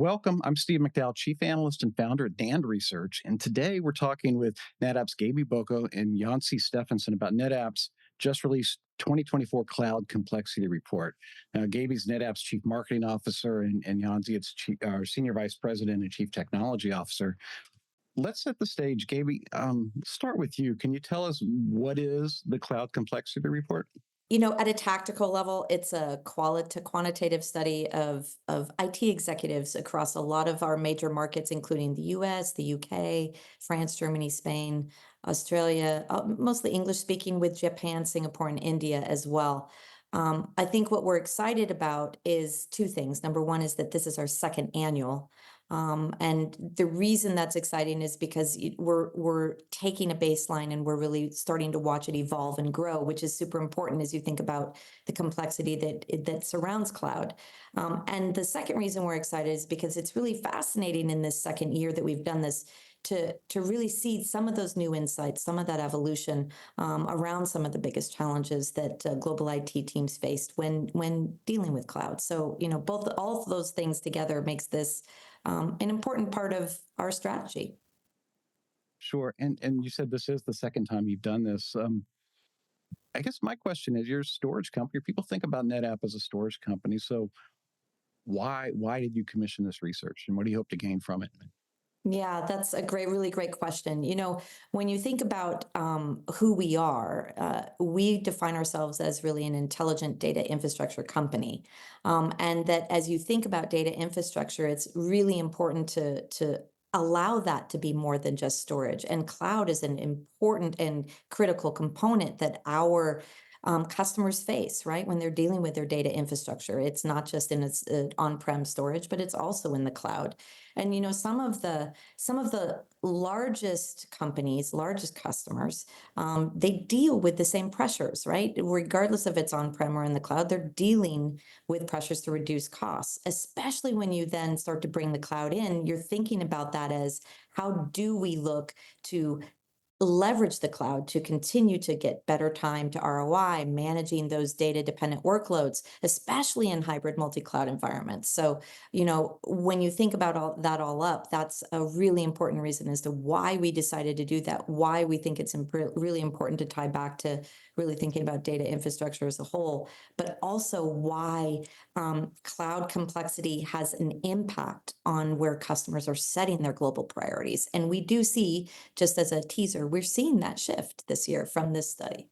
Welcome. I'm Steve McDowell, Chief Analyst and founder at NAND Research. And today we're talking with NetApp's Gabie, Boko, and Jonsi Stefansson about NetApp's just released 2024 Cloud Complexity Report. Gabie's NetApp's Chief Marketing Officer, and Jonsi, it's Senior Vice President and Chief Technology Officer. Let's set the stage. Gabie, start with you. Can you tell us what is the Cloud Complexity Report? At a tactical level, it's a quantitative study of IT executives across a lot of our major markets, including the US, the UK, France, Germany, Spain, Australia, mostly English speaking, with Japan, Singapore, and India as well. I think what we're excited about is two things. Number one is that this is our second annual. And the reason that's exciting is because we're taking a baseline and we're really starting to watch it evolve and grow, which is super important as you think about the complexity that surrounds cloud. And the second reason we're excited is because it's really fascinating in this second year that we've done this to really see some of those new insights, some of that evolution around some of the biggest challenges that global IT teams faced when dealing with cloud. So, all of those things together makes this an important part of our strategy. Sure. And you said this is the second time you've done this. I guess my question is, you're a storage company. People think about NetApp as a storage company. So why did you commission this research, and what do you hope to gain from it? Yeah, that's a really great question. When you think about who we are, we define ourselves as really an intelligent data infrastructure company. And that as you think about data infrastructure, it's really important to allow that to be more than just storage. And cloud is an important and critical component that our customers face, right? When they're dealing with their data infrastructure, it's not just in its on-prem storage, but it's also in the cloud. And some of the largest companies, largest customers, they deal with the same pressures, right? Regardless if it's on-prem or in the cloud, they're dealing with pressures to reduce costs. Especially when you then start to bring the cloud in, you're thinking about that as, how do we look to leverage the cloud to continue to get better time to ROI, managing those data dependent workloads, especially in hybrid multi-cloud environments. So, when you think about all up, that's a really important reason as to why we decided to do that, why we think it's really important to tie back to really thinking about data infrastructure as a whole, but also why cloud complexity has an impact on where customers are setting their global priorities. And we do see, just as a teaser, we're seeing that shift this year from this study.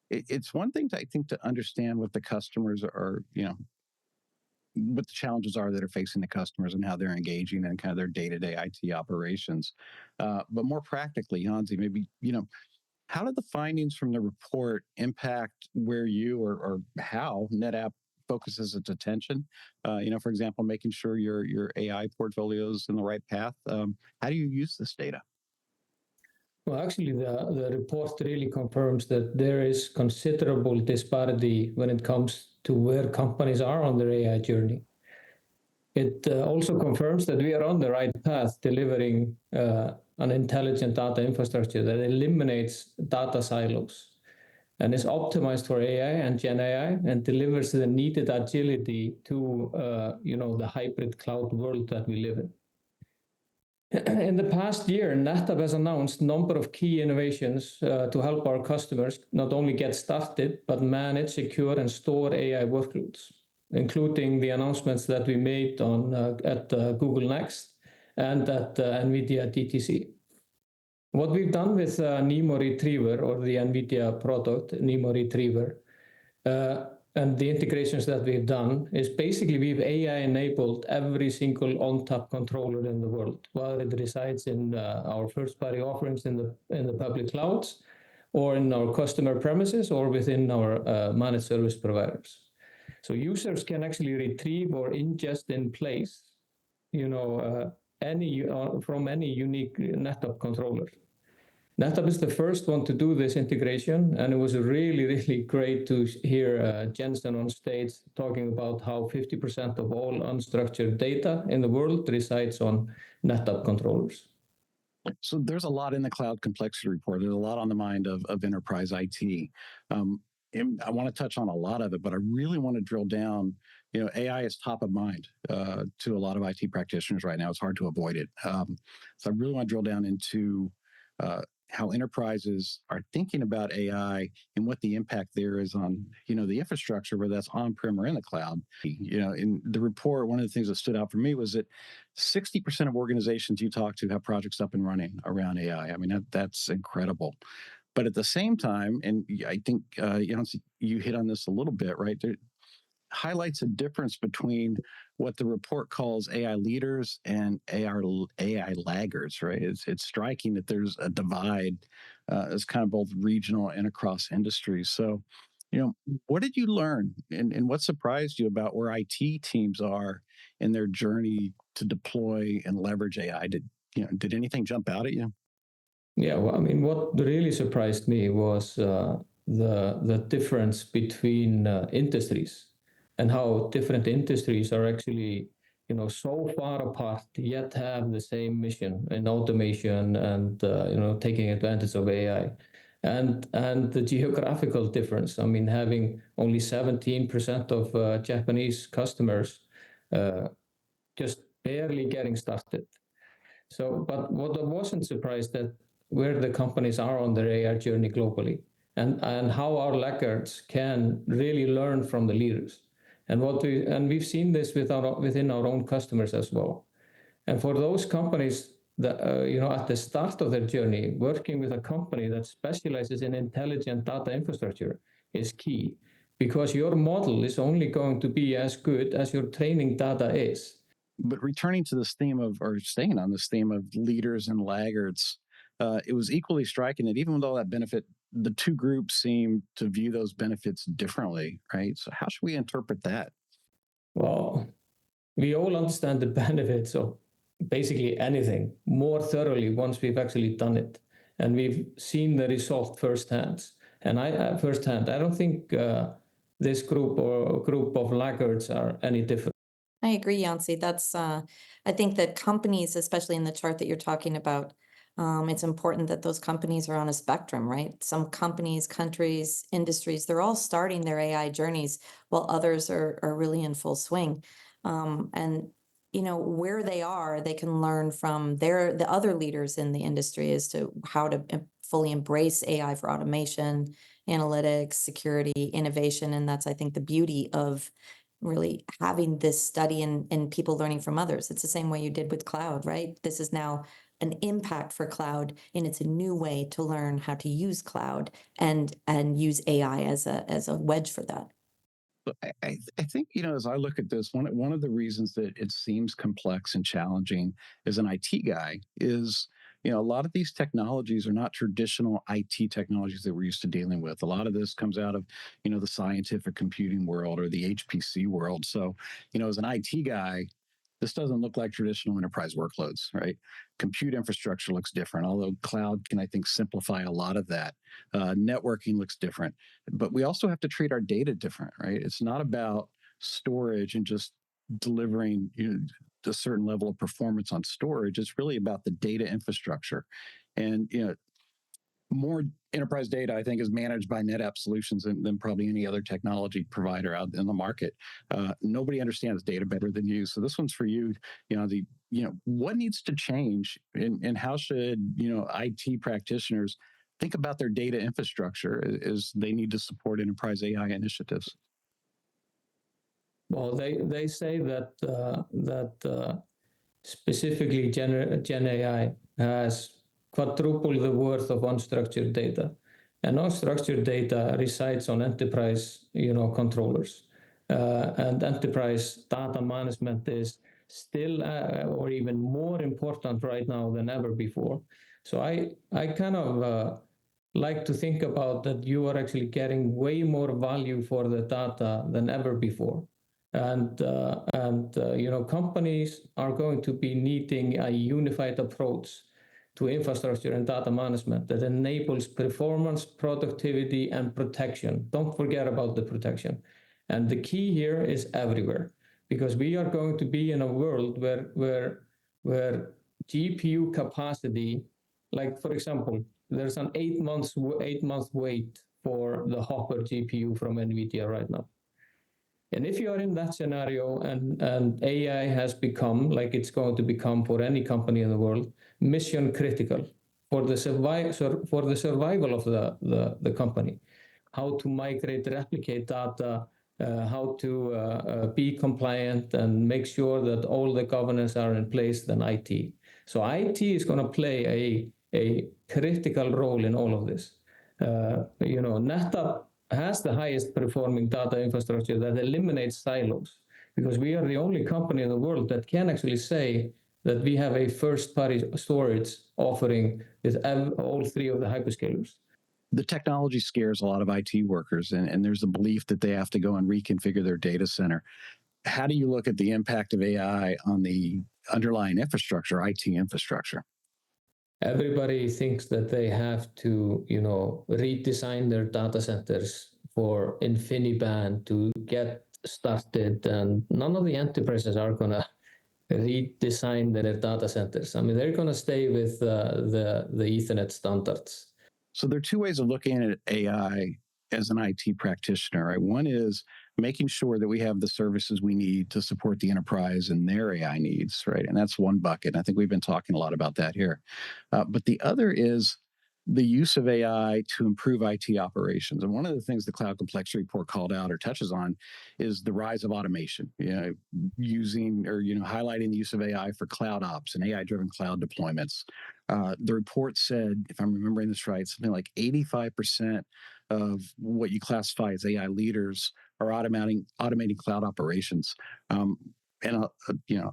It's one thing, I think, to understand what the customers are, what the challenges are that are facing the customers and how they're engaging in kind of their day-to-day IT operations. But more practically, Jonsi, maybe, how did the findings from the report impact where you or how NetApp focuses its attention? For example, making sure your AI portfolio is in the right path. How do you use this data? Well, actually, the report really confirms that there is considerable disparity when it comes to where companies are on their AI journey. It also confirms that we are on the right path, delivering an intelligent data infrastructure that eliminates data silos and is optimized for AI and Gen AI and delivers the needed agility to the hybrid cloud world that we live in. In the past year, NetApp has announced a number of key innovations to help our customers not only get started, but manage, secure, and store AI workloads, including the announcements that we made at Google Next and at NVIDIA DTC. What we've done with Nemo Retriever, or the NVIDIA product, Nemo Retriever, and the integrations that we've done is basically we've AI-enabled every single ONTAP controller in the world, whether it resides in our first-party offerings in the public clouds, or in our customer premises, or within our managed service providers. So users can actually retrieve or ingest in place, from any unique NetApp controller. NetApp is the first one to do this integration, and it was really, really great to hear Jensen on stage talking about how 50% of all unstructured data in the world resides on NetApp controllers. So there's a lot in the Cloud Complexity Report. There's a lot on the mind of enterprise IT. I want to touch on a lot of it, but I really want to drill down. AI is top of mind to a lot of IT practitioners right now. It's hard to avoid it. So I really want to drill down into how enterprises are thinking about AI and what the impact there is on, the infrastructure, whether that's on-prem or in the cloud. In the report, one of the things that stood out for me was that 60% of organizations you talk to have projects up and running around AI. I mean, that's incredible. But at the same time, and I think you hit on this a little bit, right? There highlights a difference between what the report calls AI leaders and AI laggards, right? It's striking that there's a divide. It's kind of both regional and across industries. So, what did you learn, and what surprised you about where IT teams are in their journey to deploy and leverage AI? Did anything jump out at you? Yeah, well, I mean, what really surprised me was the difference between industries and how different industries are actually, so far apart yet have the same mission in automation and taking advantage of AI, and the geographical difference. I mean, having only 17% of Japanese customers, just barely getting started. So, but what I wasn't surprised that where the companies are on their AI journey globally, and how our laggards can really learn from the leaders, and we've seen this within our own customers as well. And for those companies that at the start of their journey, working with a company that specializes in intelligent data infrastructure is key, because your model is only going to be as good as your training data is. But returning to this theme or staying on this theme of leaders and laggards, it was equally striking that even with all that benefit, the two groups seem to view those benefits differently, right? So how should we interpret that? Well, we all understand the benefits of basically anything more thoroughly once we've actually done it, and we've seen the result firsthand. And I don't think this group of laggards are any different. I agree, Jonsi. I think that companies, especially in the chart that you're talking about, it's important that those companies are on a spectrum, right? Some companies, countries, industries, they're all starting their AI journeys while others are really in full swing. And where they are, they can learn from the other leaders in the industry as to how to fully embrace AI for automation, analytics, security, innovation. And that's, I think, the beauty of really having this study and people learning from others. It's the same way you did with cloud, right? This is now an impact for cloud, and it's a new way to learn how to use cloud and use AI as a wedge for that. But I think, as I look at this, one of the reasons that it seems complex and challenging as an IT guy is, a lot of these technologies are not traditional IT technologies that we're used to dealing with. A lot of this comes out of, the scientific computing world or the HPC world. So, as an IT guy, this doesn't look like traditional enterprise workloads, right? Compute infrastructure looks different, although cloud can, I think, simplify a lot of that. Networking looks different, but we also have to treat our data different, right? It's not about storage and just delivering a certain level of performance on storage. It's really about the data infrastructure. And, more enterprise data, I think, is managed by NetApp solutions than probably any other technology provider out in the market. Nobody understands data better than you. So this one's for you. What needs to change, and how should IT practitioners think about their data infrastructure as they need to support enterprise AI initiatives? Well, they say that specifically Gen AI has quadruple the worth of unstructured data, and unstructured data resides on enterprise controllers, and enterprise data management is still or even more important right now than ever before. So I kind of like to think about that you are actually getting way more value for the data than ever before. And companies are going to be needing a unified approach to infrastructure and data management that enables performance, productivity, and protection. Don't forget about the protection. And the key here is everywhere, because we are going to be in a world where GPU capacity, like for example, there's an 8 month wait for the Hopper GPU from NVIDIA right now. And if you are in that scenario and AI has become, like it's going to become for any company in the world, mission critical for the survival of the company, how to migrate, replicate data, how to be compliant and make sure that all the governance are in place, then IT. So IT is going to play a critical role in all of this. NetApp has the highest performing data infrastructure that eliminates silos, because we are the only company in the world that can actually say that we have a first-party storage offering with all three of the hyperscalers. The technology scares a lot of IT workers, and there's a belief that they have to go and reconfigure their data center. How do you look at the impact of AI on the underlying infrastructure, IT infrastructure? Everybody thinks that they have to, redesign their data centers for InfiniBand to get started, and none of the enterprises are going to redesign their data centers. I mean, they're going to stay with the Ethernet standards. So there are two ways of looking at AI as an IT practitioner, right? One is making sure that we have the services we need to support the enterprise and their AI needs, right? And that's one bucket. I think we've been talking a lot about that here. But the other is the use of AI to improve IT operations. And one of the things the Cloud Complexity Report called out or touches on is the rise of automation, using or highlighting the use of AI for cloud ops and AI-driven cloud deployments. The report said, if I'm remembering this right, something like 85% of what you classify as AI leaders are automating cloud operations, and a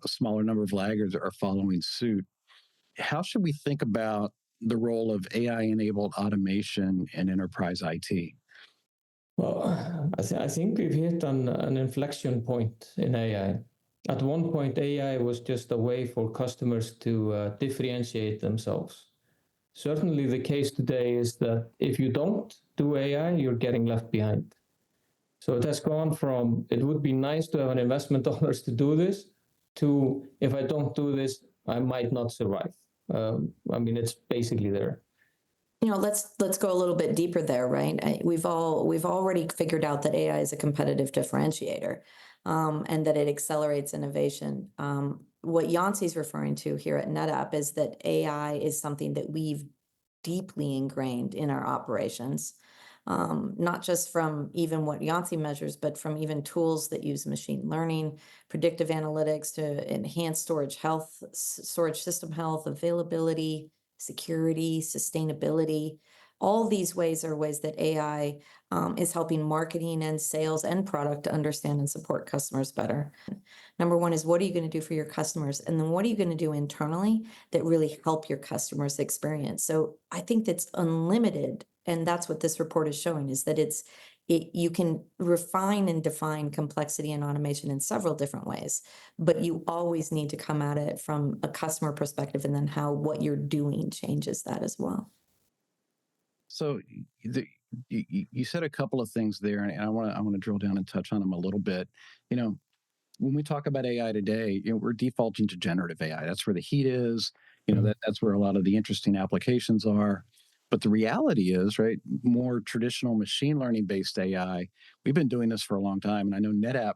smaller number of laggards are following suit. How should we think about the role of AI-enabled automation in enterprise IT? Well, I think we've hit an inflection point in AI. At one point, AI was just a way for customers to differentiate themselves. Certainly the case today is that if you don't do AI, you're getting left behind. So it has gone from, it would be nice to have an investment dollars to do this, to if I don't do this, I might not survive. It's basically there. Let's go a little bit deeper there, right? We've already figured out that AI is a competitive differentiator, and that it accelerates innovation. What Jonsi's referring to here at NetApp is that AI is something that we've deeply ingrained in our operations, not just from even what Jonsi measures, but from even tools that use machine learning, predictive analytics to enhance storage system health, availability, security, sustainability. All these ways are ways that AI is helping marketing and sales and product to understand and support customers better. Number one is, what are you going to do for your customers? And then what are you going to do internally that really help your customers' experience? So I think that's unlimited. And that's what this report is showing, is that you can refine and define complexity and automation in several different ways, but you always need to come at it from a customer perspective, and then how what you're doing changes that as well. So you said a couple of things there, and I want to drill down and touch on them a little bit. When we talk about AI today, we're defaulting to generative AI. That's where the heat is. That's where a lot of the interesting applications are. But the reality is, right, more traditional machine learning based AI, we've been doing this for a long time. And I know NetApp,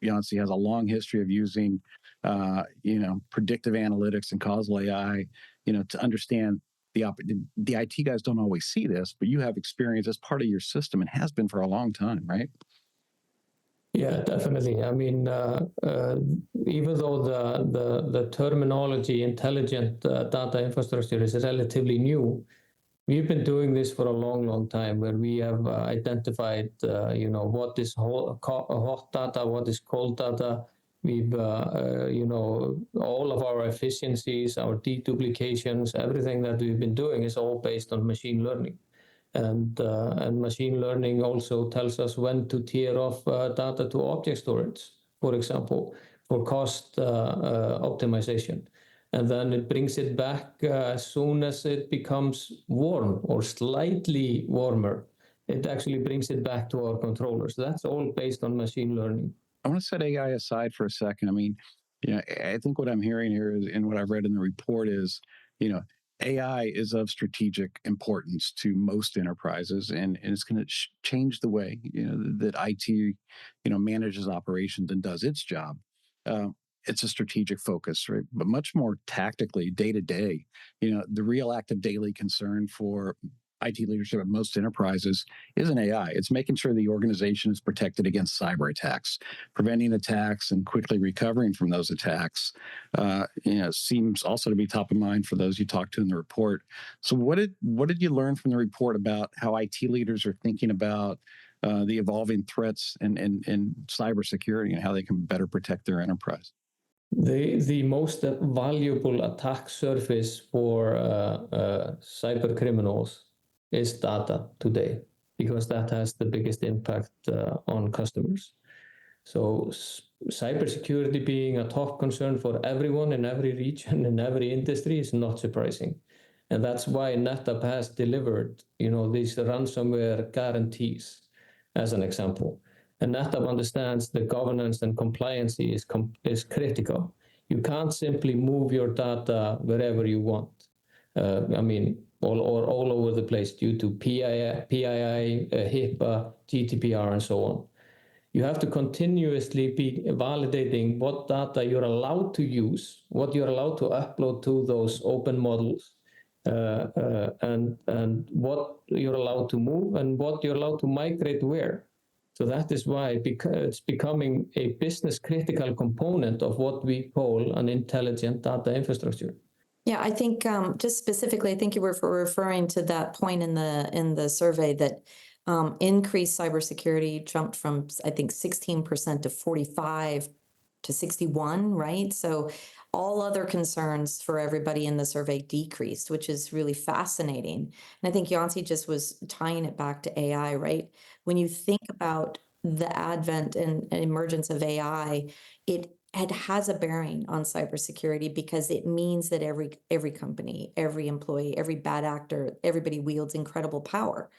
Jonsi, has a long history of using, predictive analytics and causal AI, to understand the IT guys don't always see this, but you have experience as part of your system and has been for a long time, right? Yeah, definitely. Even though the terminology intelligent data infrastructure is relatively new, we've been doing this for a long, long time, where we have identified, what is hot data, what is cold data. We've, all of our efficiencies, our deduplications, everything that we've been doing is all based on machine learning. And machine learning also tells us when to tear off data to object storage, for example, for cost optimization. And then it brings it back as soon as it becomes warm or slightly warmer. It actually brings it back to our controllers. That's all based on machine learning. I want to set AI aside for a second. I think what I'm hearing here is, and what I've read in the report is, AI is of strategic importance to most enterprises, and it's going to change the way that IT manages operations and does its job. Uh, it's a strategic focus, right? But much more tactically, day to day, the real active daily concern for IT leadership at most enterprises isn't AI. It's making sure the organization is protected against cyber attacks, preventing attacks, and quickly recovering from those attacks. Seems also to be top of mind for those you talked to in the report. So, what did you learn from the report about how IT leaders are thinking about the evolving threats and cybersecurity and how they can better protect their enterprise? The most valuable attack surface for cyber criminals is data today, because that has the biggest impact on customers. So cybersecurity being a top concern for everyone in every region, in every industry, is not surprising. And that's why NetApp has delivered, these ransomware guarantees, as an example. And NetApp understands the governance and compliance is critical. You can't simply move your data wherever you want. All over the place due to PII, HIPAA, GDPR, and so on. You have to continuously be validating what data you're allowed to use, what you're allowed to upload to those open models, and what you're allowed to move and what you're allowed to migrate where. So that is why it's becoming a business critical component of what we call an intelligent data infrastructure. Yeah, I think just specifically, I think you were referring to that point in the survey that increased cybersecurity jumped from, I think, 16% to 45 to 61, right? So all other concerns for everybody in the survey decreased, which is really fascinating. And I think Jonsi just was tying it back to AI, right? When you think about the advent and emergence of AI, it has a bearing on cybersecurity because it means that every company, every employee, every bad actor, everybody wields incredible power.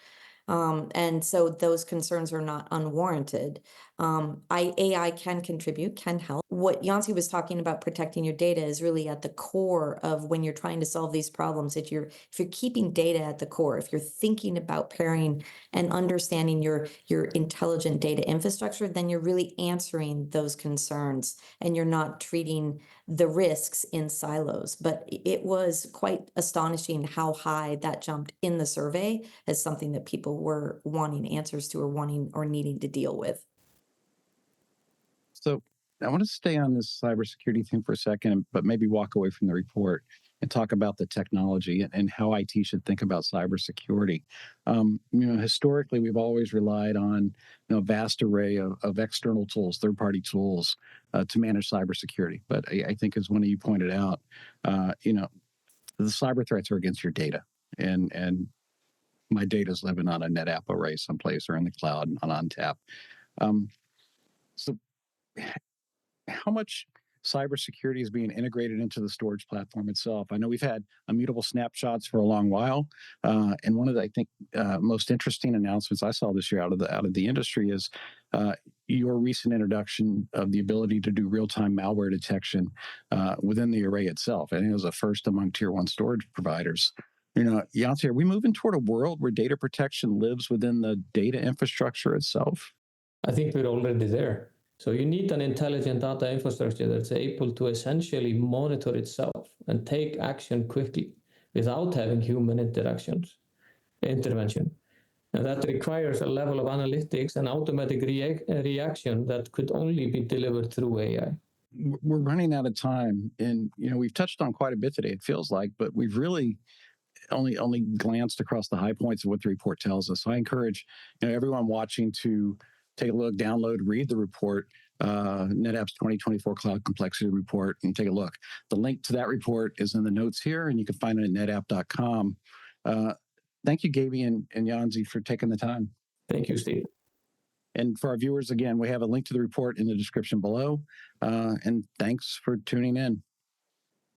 And so those concerns are not unwarranted. AI can contribute, can help. What Jonsi was talking about, protecting your data, is really at the core of when you're trying to solve these problems. If you're keeping data at the core, if you're thinking about pairing and understanding your intelligent data infrastructure, then you're really answering those concerns and you're not treating the risks in silos. But it was quite astonishing how high that jumped in the survey as something that people were wanting answers to, or wanting or needing to deal with. So I want to stay on this cybersecurity thing for a second, but maybe walk away from the report and talk about the technology and how IT should think about cybersecurity. Historically, we've always relied on a vast array of external tools, third-party tools to manage cybersecurity. But I think, as one of you pointed out, the cyber threats are against your data, and my data is living on a NetApp array someplace or in the cloud on ONTAP. So how much cybersecurity is being integrated into the storage platform itself? I know we've had immutable snapshots for a long while, and one of the, I think, most interesting announcements I saw this year out of the industry is your recent introduction of the ability to do real-time malware detection within the array itself. I think it was a first among tier 1 storage providers. Jonsi, are we moving toward a world where data protection lives within the data infrastructure itself? I think we're already there. So you need an intelligent data infrastructure that's able to essentially monitor itself and take action quickly without having human intervention. And that requires a level of analytics and automatic reaction that could only be delivered through AI. We're running out of time, and we've touched on quite a bit today, it feels like, but we've really only glanced across the high points of what the report tells us. So I encourage everyone watching to take a look, download, read the report, NetApp's 2024 Cloud Complexity Report, and take a look. The link to that report is in the notes here, and you can find it at netapp.com. Thank you, Gabie and Jonsi, for taking the time. Thank you, Steve. And for our viewers, again, we have a link to the report in the description below. And thanks for tuning in.